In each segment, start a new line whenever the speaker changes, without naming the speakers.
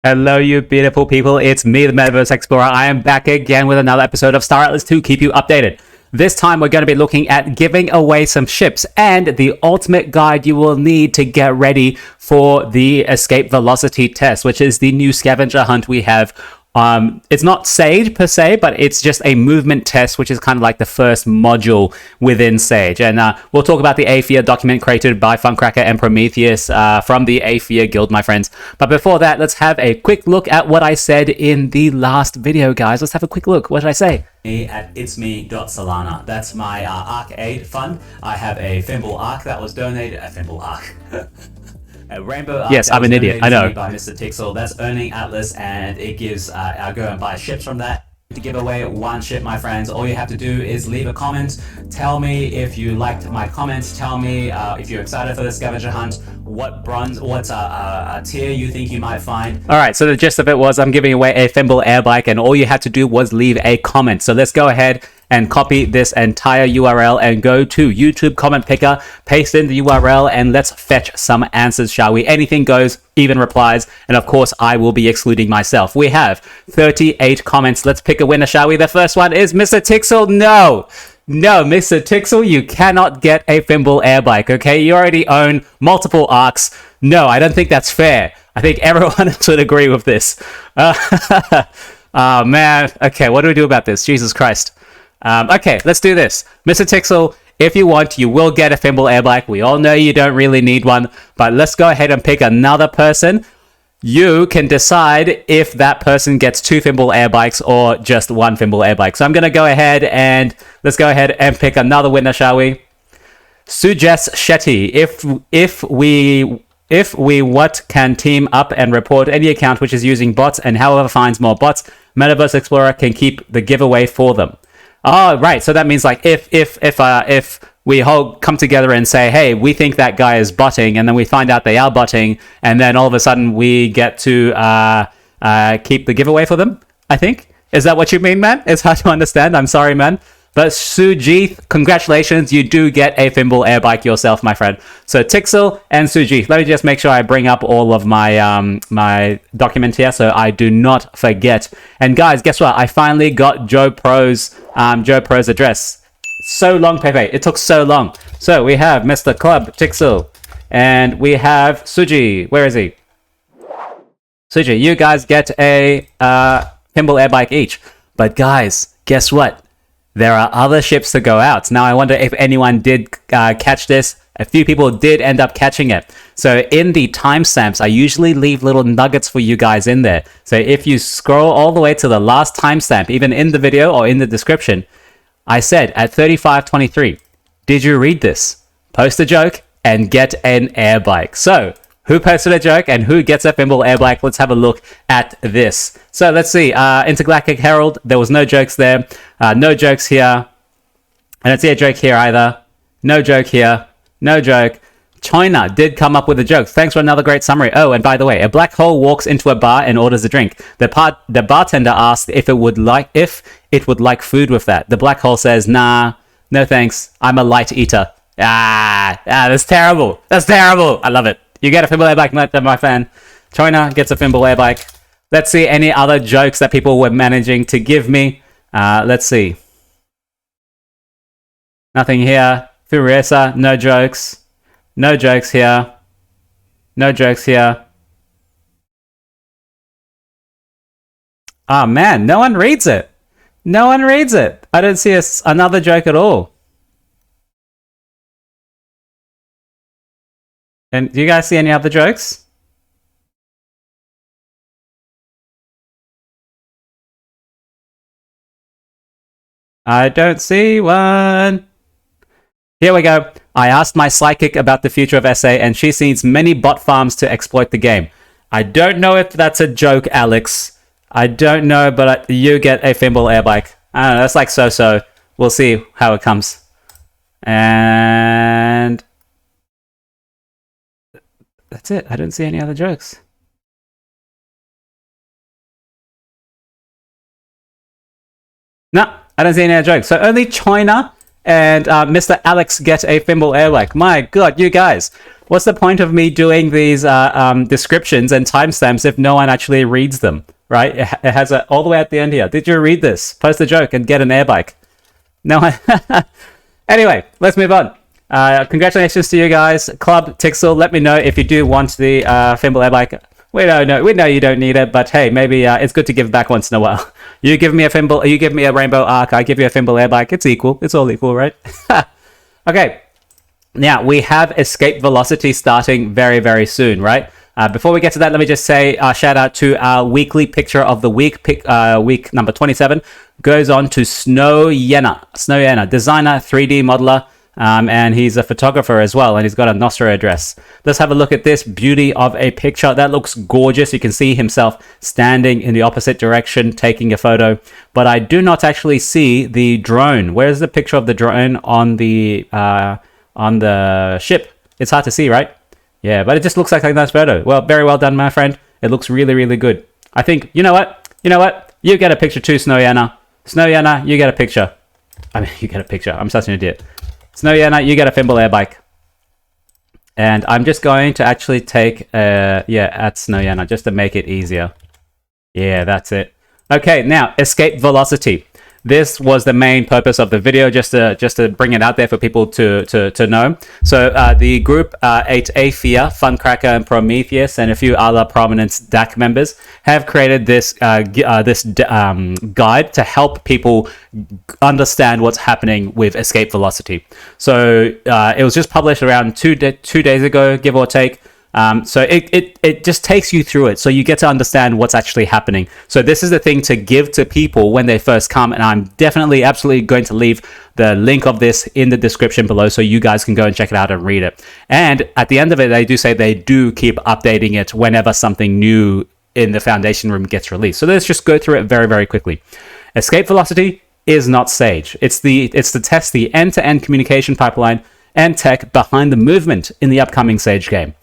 Hello, you beautiful people. It's me, the MetaVerse Explorer. I am back again with another episode of Star Atlas to keep you updated. This time, we're going to be looking at giving away some ships and the ultimate guide you will need to get ready for the escape velocity test, which is the new scavenger hunt we have. It's not Sage per se, but it's just a movement test, which is kind of like the first module within Sage. And we'll talk about the Aethia document created by Funcracker and Prometheus from the Aethia Guild, my friends. But before that, let's have a quick look at what I said in the last video, guys. Let's have a quick look. What did I say? At itsme.sol. That's my arcade fund. I have a Thimble Arc that was donated. A Thimble Arc. A rainbow
yes, I'm an idiot. I know.
By Mr. Tixel. That's earning Atlas, and it gives. I go and buy ships from that. To give away one ship, my friends, all you have to do is leave a comment. Tell me if you liked my comments. Tell me if you're excited for the scavenger hunt. What bronze, what tier you think you might find.
All right, so the gist of it was I'm giving away a Thimble air bike, and all you had to do was leave a comment. So let's go ahead and copy this entire URL and go to YouTube comment picker, paste in the URL, and let's fetch some answers, shall we? Anything goes, even replies, and of course I will be excluding myself. We have 38 comments. Let's pick a winner, shall we? The first one is Mr. Tixel. No, Mr. Tixel, you cannot get a Thimble air bike, okay? You already own multiple arcs. No, I don't think that's fair. I think everyone should agree with this. Oh man, okay, what do we do about this? Jesus Christ. Okay, let's do this. Mr. Tixel, if you want, you will get a Thimble air bike. We all know you don't really need one, but let's go ahead and pick another person. You can decide if that person gets 2 Thimble air bikes or just 1 Thimble air bike. So I'm going to go ahead and let's go ahead and pick another winner, shall we? Suggest Shetty. If we can team up and report any account which is using bots, and however finds more bots, MetaVerse Explorer can keep the giveaway for them. Oh, right. So that means like if we all come together and say, hey, we think that guy is botting, and then we find out they are botting, and then all of a sudden we get to keep the giveaway for them, I think. Is that what you mean, man? It's hard to understand. I'm sorry, man. But Sujith, congratulations. You do get a Thimble air bike yourself, my friend. So Tixel and Sujith. Let me just make sure I bring up all of my my document here so I do not forget. And guys, guess what? I finally got Joe Pro's address. So long, Pepe. It took so long. So we have Mr. Club Tixel, and we have Suji. Where is he? Suji, you guys get a Thimble air bike each. But guys, guess what? There are other ships to go out. Now, I wonder if anyone did catch this. A few people did end up catching it. So in the timestamps, I usually leave little nuggets for you guys in there. So if you scroll all the way to the last timestamp, even in the video or in the description, I said at 35:23, did you read this? Post a joke and get an air bike. So who posted a joke and who gets a Thimble air bike? Let's have a look at this. So let's see. Intergalactic Herald, there was no jokes there. No jokes here. I don't see a joke here either. No joke here. No joke. China did come up with a joke. Thanks for another great summary. Oh, and by the way, a black hole walks into a bar and orders a drink. The bartender asked if it would like food with that. The black hole says, nah, no thanks. I'm a light eater. That's terrible. That's terrible. I love it. You get a Thimble air bike, my fan. China gets a Thimble air bike. Let's see any other jokes that people were managing to give me. Let's see. Nothing here. Furiosa, no jokes. No jokes here. No jokes here. Oh man, no one reads it. No one reads it. I don't see another joke at all. And do you guys see any other jokes? I don't see one. Here we go. I asked my psychic about the future of SA, and she sees many bot farms to exploit the game. I don't know if that's a joke, Alex. I don't know, but you get a Thimble air bike. I don't know, that's like so-so. We'll see how it comes. And that's it. I don't see any other jokes. No, I don't see any other jokes. So only China and Mr. Alex get a Thimble air bike. My God, you guys. What's the point of me doing these descriptions and timestamps if no one actually reads them, right? It has it all the way at the end here. Did you read this? Post a joke and get an air bike. No one... Anyway, let's move on. Congratulations to you guys. Club Tixel, let me know if you do want the Fimble air bike. We know you don't need it, but hey, maybe it's good to give back once in a while. You give me a Fimble, you give me a Rainbow Arc, I give you a Fimble air bike. It's equal. It's all equal, right? Okay. Now, we have escape velocity starting very, very soon, right? Before we get to that, let me just say shout out to our weekly picture of the week. Week number 27 goes on to Snow Yenna, designer, 3D modeler, and he's a photographer as well, and he's got a Nostra address. Let's have a look at this beauty of a picture. That looks gorgeous. You can see himself standing in the opposite direction, taking a photo, but I do not actually see the drone. Where's the picture of the drone on the ship? It's hard to see, right? Yeah, but it just looks like a nice photo. Well, very well done, my friend. It looks really, really good. I think, you know what? You get a picture too, Snow Yenna. Snow Yenna, you get a picture. I mean, you get a picture. I'm such an idiot. Snow Yenna, you get a Fimble air bike. And I'm just going to actually take, at Snow Yenna, just to make it easier. Yeah, that's it. Okay, now, escape velocity. This was the main purpose of the video, just to bring it out there for people to know. So the group 8Aphia, Funcracker, and Prometheus, and a few other prominent DAC members have created this guide to help people understand what's happening with escape velocity. So it was just published around 2 days ago, give or take. So it just takes you through it, so you get to understand what's actually happening. So this is the thing to give to people when they first come, and I'm definitely absolutely going to leave the link of this in the description below so you guys can go and check it out and read it. And at the end of it, they do say they do keep updating it whenever something new in the Foundation room gets released. So let's just go through it very, very quickly. Escape velocity is not Sage. It's to test the end-to-end communication pipeline and tech behind the movement in the upcoming Sage game.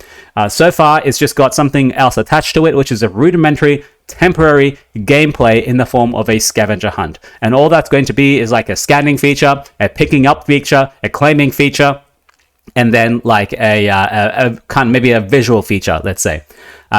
So far, it's just got something else attached to it, which is a rudimentary, temporary gameplay in the form of a scavenger hunt. And all that's going to be is like a scanning feature, a picking up feature, a claiming feature, and then like a kind of maybe a visual feature, let's say.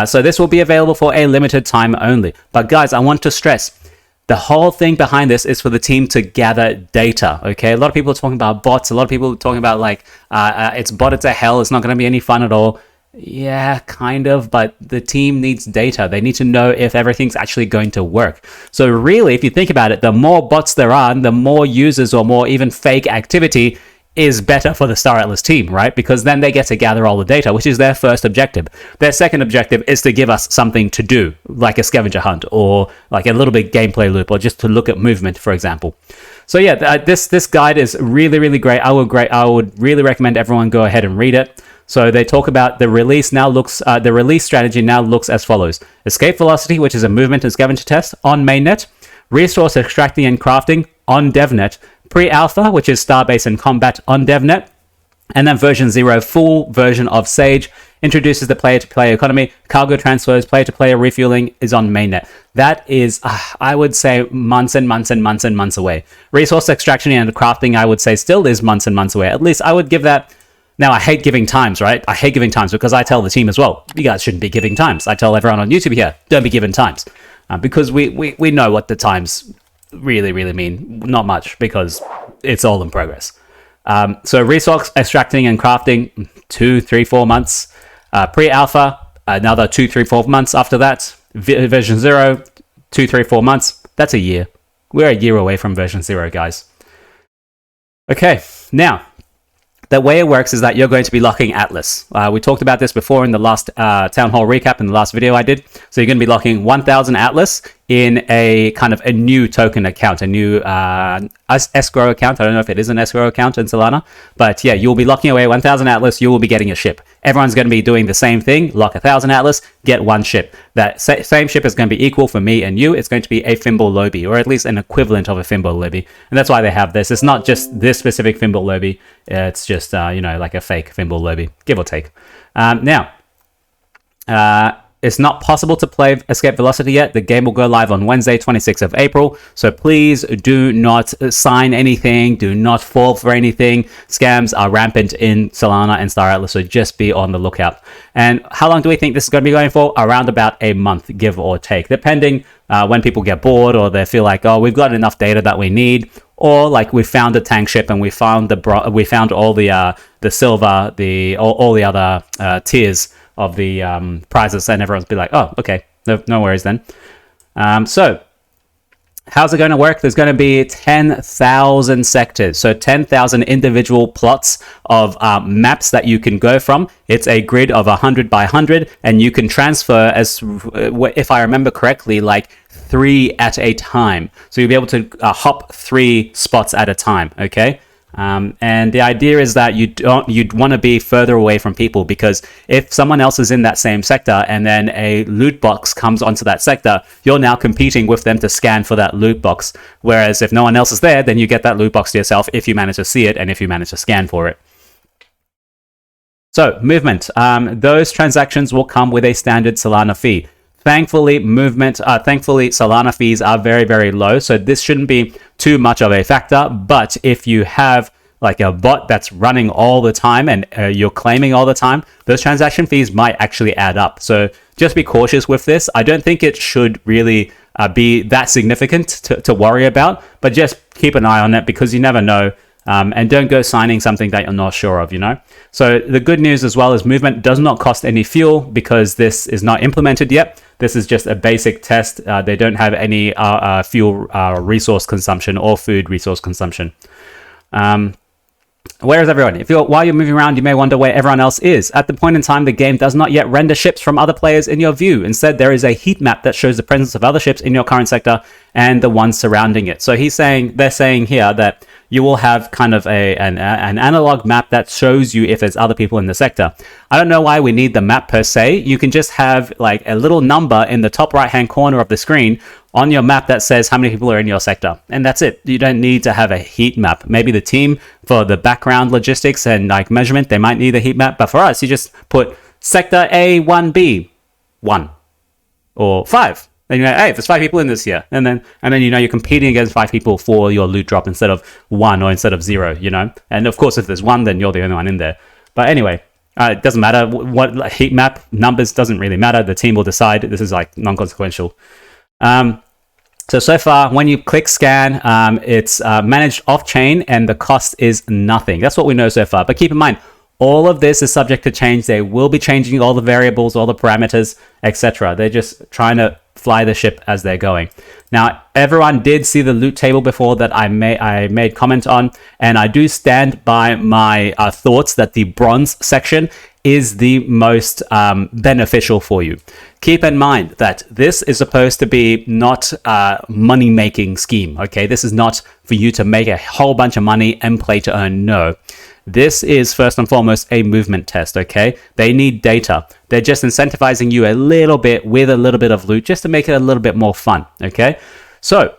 So this will be available for a limited time only. But guys, I want to stress, the whole thing behind this is for the team to gather data, okay? A lot of people are talking about bots. A lot of people are talking about, like, it's botted to hell. It's not going to be any fun at all. Yeah, kind of, but the team needs data. They need to know if everything's actually going to work. So really, if you think about it, the more bots there are, the more users or more even fake activity is better for the Star Atlas team, right? Because then they get to gather all the data, which is their first objective. Their second objective is to give us something to do, like a scavenger hunt or like a little bit gameplay loop, or just to look at movement, for example. So yeah, this guide is really, really great. I would really recommend everyone go ahead and read it. So they talk about the release strategy now looks as follows: escape velocity, which is a movement and scavenger test on mainnet; resource extracting and crafting on devnet; pre-alpha, which is starbase and combat on devnet; and then version 0, full version of Sage, introduces the player-to-player economy. Cargo transfers, player-to-player refueling is on mainnet. That is, I would say, months and months and months and months away. Resource extraction and crafting, I would say, still is months and months away. At least I would give that. Now, I hate giving times, right? I hate giving times because I tell the team as well, you guys shouldn't be giving times. I tell everyone on YouTube here, don't be giving times. Because we know what the times really, really mean. Not much, because it's all in progress. So resource extracting and crafting, 2, 3, 4 months. Pre-alpha, another 2, 3, 4 months after that. Version 0, 2, 3, 4 months. That's a year. We're a year away from version 0, guys. Okay, now, the way it works is that you're going to be locking Atlas. We talked about this before in the last Town Hall recap, in the last video I did. So you're going to be locking 1,000 Atlas in a kind of a new token account, a new escrow account. I don't know if it is an escrow account in Solana, but yeah, you'll be locking away 1,000 Atlas. You will be getting a ship. Everyone's going to be doing the same thing. Lock 1,000 Atlas, get one ship. That same ship is going to be equal for me and you. It's going to be a Fimble Lobby, or at least an equivalent of a Fimble Lobby. And that's why they have this. It's not just this specific Fimble Lobby. It's just, like a fake Fimble Lobby, give or take. Now, it's not possible to play Escape Velocity yet. The game will go live on Wednesday, 26th of April. So please do not sign anything. Do not fall for anything. Scams are rampant in Solana and Star Atlas, so just be on the lookout. And how long do we think this is going to be going for? Around about a month, give or take, depending when people get bored or they feel like, oh, we've got enough data that we need, or like we found a tank ship and we found all the silver, all the other tiers of the prizes, and everyone's be like, oh, okay, no worries then. So how's it going to work? There's going to be 10,000 sectors, so 10,000 individual plots of maps that you can go from. It's a grid of 100 by 100, and you can transfer, as if I remember correctly, like 3 at a time. So you'll be able to hop 3 spots at a time, okay? And the idea is that you'd want to be further away from people, because if someone else is in that same sector and then a loot box comes onto that sector, you're now competing with them to scan for that loot box. Whereas if no one else is there, then you get that loot box to yourself if you manage to see it and if you manage to scan for it. So movement, those transactions will come with a standard Solana fee. Thankfully, Solana fees are very, very low, so this shouldn't be too much of a factor. But if you have like a bot that's running all the time and you're claiming all the time, those transaction fees might actually add up. So just be cautious with this. I don't think it should really be that significant to worry about, but just keep an eye on it, because you never know. And don't go signing something that you're not sure of, So the good news as well is movement does not cost any fuel, because this is not implemented yet. This is just a basic test. They don't have any fuel resource consumption or food resource consumption. Where is everyone? While you're moving around, you may wonder where everyone else is. At the point in time, the game does not yet render ships from other players in your view. Instead, there is a heat map that shows the presence of other ships in your current sector and the ones surrounding it. So they're saying here that you will have kind of an analog map that shows you if there's other people in the sector. I don't know why we need the map per se. You can just have like a little number in the top right-hand corner of the screen on your map that says how many people are in your sector. And that's it. You don't need to have a heat map. Maybe the team, for the background logistics and like measurement, they might need a heat map. But for us, you just put sector A1B 1 or 5. Then you're like, hey, there's 5 people in this here. And then you're competing against 5 people for your loot drop instead of 1 or instead of 0, And of course, if there's 1, then you're the only one in there. But anyway, it doesn't matter. What heat map numbers doesn't really matter. The team will decide. This is like non-consequential. So far, when you click scan, it's managed off-chain and the cost is nothing. That's what we know so far. But keep in mind, all of this is subject to change. They will be changing all the variables, all the parameters, etc. They're just trying to fly the ship as they're going. Now, everyone did see the loot table before that I made comment on, and I do stand by my thoughts that the bronze section is the most beneficial for you. Keep in mind that this is supposed to be not a money-making scheme, okay? This is not for you to make a whole bunch of money and play to earn, no. This is first and foremost a movement test, okay? They need data. They're just incentivizing you a little bit with a little bit of loot just to make it a little bit more fun, okay? So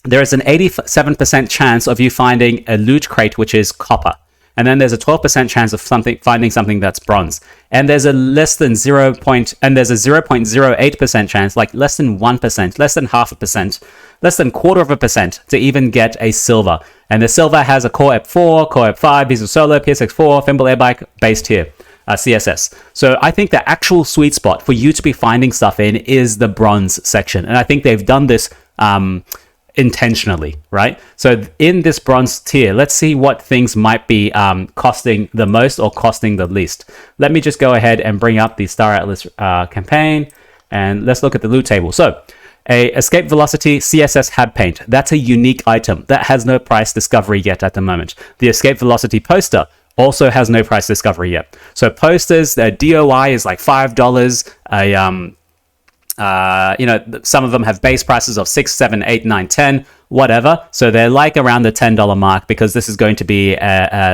there is an 87% chance of you finding a loot crate which is copper. And then there's a 12% chance of finding something that's bronze. And there's a less than 0.08% chance, like less than 1%, less than 0.5%, less than 0.25% to even get a silver. And the silver has a Core EP4, Core EP5, Diesel Solo, PSX4, Thimble Airbike, based here, CSS. So I think the actual sweet spot for you to be finding stuff in is the bronze section. And I think they've done this intentionally, right? So in this bronze tier, let's see what things might be costing the most or costing the least. Let me just go ahead and bring up the Star Atlas campaign, and let's look at the loot table. So a Escape Velocity CSS Hab Paint, that's a unique item that has no price discovery yet at the moment. The Escape Velocity poster also has no price discovery yet. So posters, their DOI is like $5. Some of them have base prices of 6, 7, 8, 9, 10, whatever. So they're like around the $10 mark, because this is going to be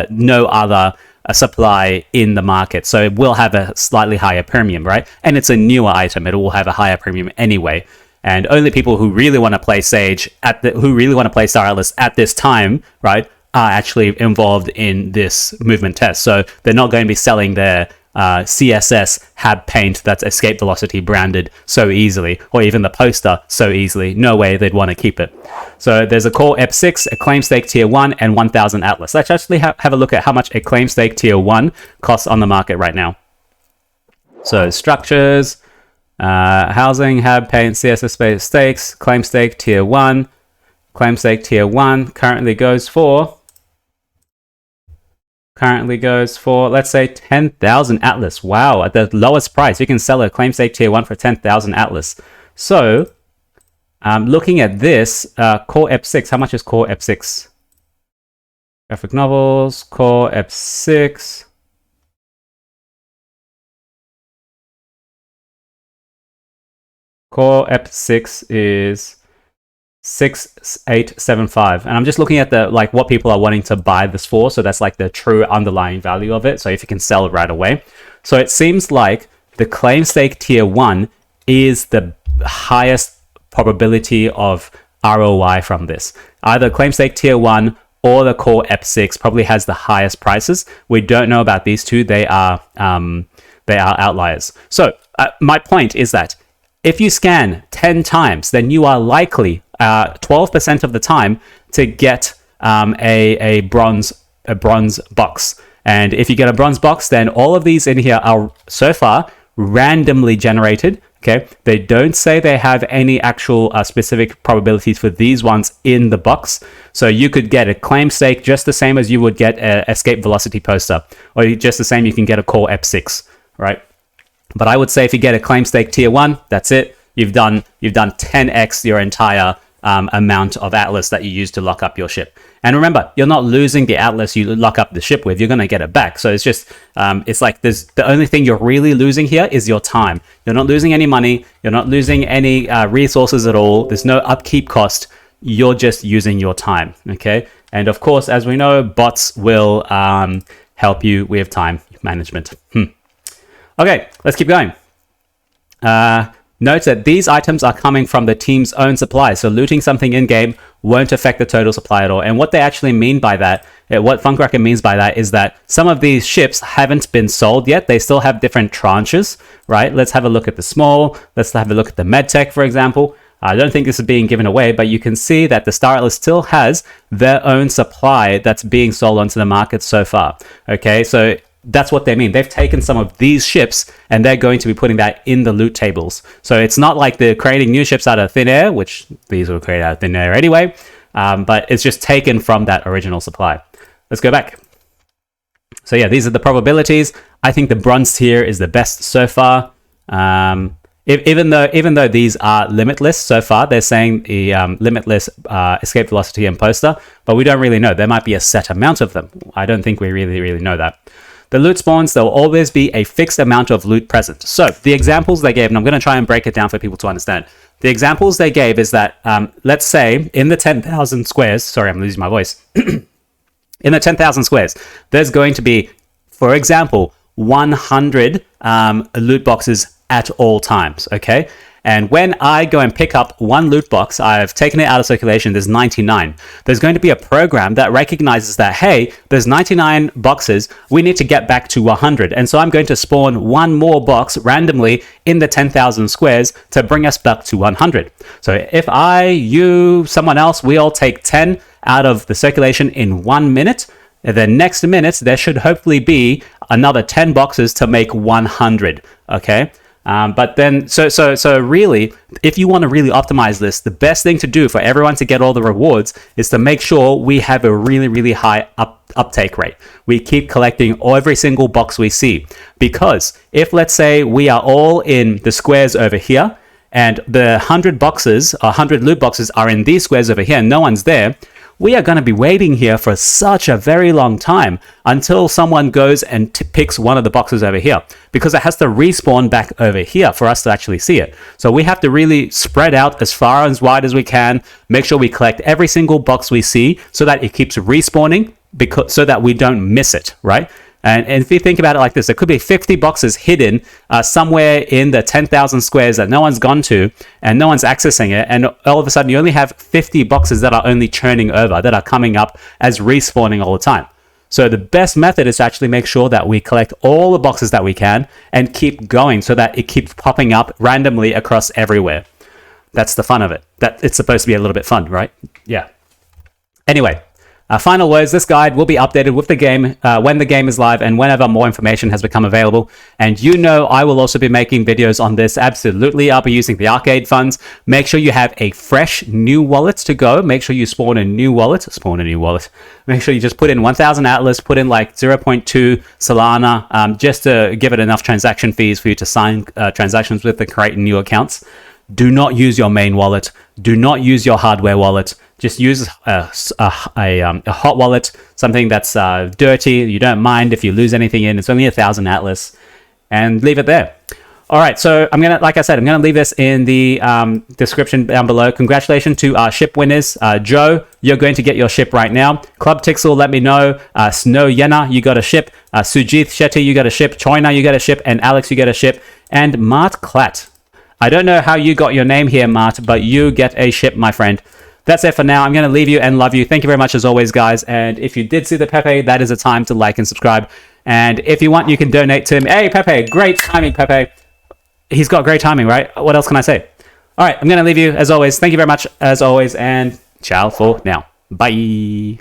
no other supply in the market. So it will have a slightly higher premium, right? And it's a newer item. It will have a higher premium anyway. And only people who really want to play Sage who really want to play Star Atlas at this time, right, are actually involved in this movement test. So they're not going to be selling their CSS had paint that's escape velocity branded so easily, or even the poster so easily. No way they'd want to keep it. So there's a core EP6, a claim stake tier 1, and 1000 Atlas. Let's actually have a look at how much a claim stake tier 1 costs on the market right now. So structures, housing, hab, paint, CSS space stakes, claim stake tier 1. Claim stake tier 1 currently goes for, let's say 10,000 Atlas. Wow, at the lowest price, you can sell a claim stake tier 1 for 10,000 Atlas. So, looking at this, core EP6, how much is core EP6? Graphic novels, core EP6. Core EP6 is 6875, and I'm just looking at the like what people are wanting to buy this for, so that's like the true underlying value of it, so if you can sell it right away. So it seems like the claim stake tier 1 is the highest probability of ROI from this. Either claim stake tier 1 or the core EP6 probably has the highest prices. We don't know about these two. They are outliers. So my point is that if you scan 10 times, then you are likely 12% of the time to get a bronze box. And if you get a bronze box, then all of these in here are so far randomly generated. Okay, they don't say they have any actual specific probabilities for these ones in the box. So you could get a claim stake just the same as you would get a escape velocity poster, or just the same you can get a core EP6, right? But I would say if you get a claim stake tier 1, that's it. You've done 10x your entire amount of Atlas that you use to lock up your ship. And remember, you're not losing the Atlas you lock up the ship with. You're going to get it back. So it's just, it's like the only thing you're really losing here is your time. You're not losing any money. You're not losing any resources at all. There's no upkeep cost. You're just using your time. Okay. And of course, as we know, bots will help you with time management. Okay, let's keep going. Note that these items are coming from the team's own supply, so looting something in-game won't affect the total supply at all. And what they actually mean by that, what Funkracker means by that, is that some of these ships haven't been sold yet. They still have different tranches, right? Let's have a look at the small. Let's have a look at the medtech, for example. I don't think this is being given away, but you can see that the Star Atlas still has their own supply that's being sold onto the market so far. Okay, so that's what they mean. They've taken some of these ships and they're going to be putting that in the loot tables. So it's not like they're creating new ships out of thin air, which these were created out of thin air anyway, but it's just taken from that original supply. Let's go back. So yeah, these are the probabilities. I think the bronze tier is the best so far. Even though these are limitless so far, they're saying the limitless escape velocity and poster, but we don't really know. There might be a set amount of them. I don't think we really know that. The loot spawns, there will always be a fixed amount of loot present. So the examples they gave, and I'm going to try and break it down for people to understand. The examples they gave is that, let's say in the 10,000 squares, sorry, I'm losing my voice. In the 10,000 squares, there's going to be, for example, 100 loot boxes at all times, okay? And when I go and pick up one loot box, I've taken it out of circulation, there's 99. There's going to be a program that recognizes that, hey, there's 99 boxes, we need to get back to 100. And so I'm going to spawn one more box randomly in the 10,000 squares to bring us back to 100. So if I, you, someone else, we all take 10 out of the circulation in 1 minute, the next minute, there should hopefully be another 10 boxes to make 100, okay? But then, so really, if you want to really optimize this, the best thing to do for everyone to get all the rewards is to make sure we have a really high uptake rate. We keep collecting every single box we see, because if, let's say, we are all in the squares over here, and the 100 boxes, 100 loot boxes are in these squares over here, and no one's there, we are going to be waiting here for such a very long time until someone goes and picks one of the boxes over here, because it has to respawn back over here for us to actually see it. So we have to really spread out as far and as wide as we can, make sure we collect every single box we see so that it keeps respawning, so that we don't miss it, right? And if you think about it like this, there could be 50 boxes hidden somewhere in the 10,000 squares that no one's gone to and no one's accessing it. And all of a sudden, you only have 50 boxes that are only churning over, that are coming up as respawning all the time. So the best method is to actually make sure that we collect all the boxes that we can and keep going so that it keeps popping up randomly across everywhere. That's the fun of it. That it's supposed to be a little bit fun, right? Yeah. Anyway, final words. This guide will be updated with the game when the game is live and whenever more information has become available. And you know I will also be making videos on this. Absolutely. I'll be using the arcade funds. Make sure you have a fresh new wallet to go. Make sure you spawn a new wallet. Make sure you just put in 1,000 Atlas, put in like 0.2 Solana, just to give it enough transaction fees for you to sign transactions with and create new accounts. Do not use your main wallet. Do not use your hardware wallet. Just use a hot wallet, something that's dirty. You don't mind if you lose anything in. It's only 1,000 Atlas, and leave it there. All right, so I'm gonna leave this in the description down below. Congratulations to our ship winners. Joe, you're going to get your ship right now. Club Tixel, let me know. Snow Yena, you got a ship. Sujith Shetty, you got a ship. Choina, you got a ship. And Alex, you get a ship. And Mart Klatt. I don't know how you got your name here, Mart, but you get a ship, my friend. That's it for now. I'm going to leave you and love you. Thank you very much as always, guys. And if you did see the Pepe, that is a time to like and subscribe. And if you want, you can donate to him. Hey, Pepe, great timing, Pepe. He's got great timing, right? What else can I say? All right, I'm going to leave you as always. Thank you very much as always. And ciao for now. Bye.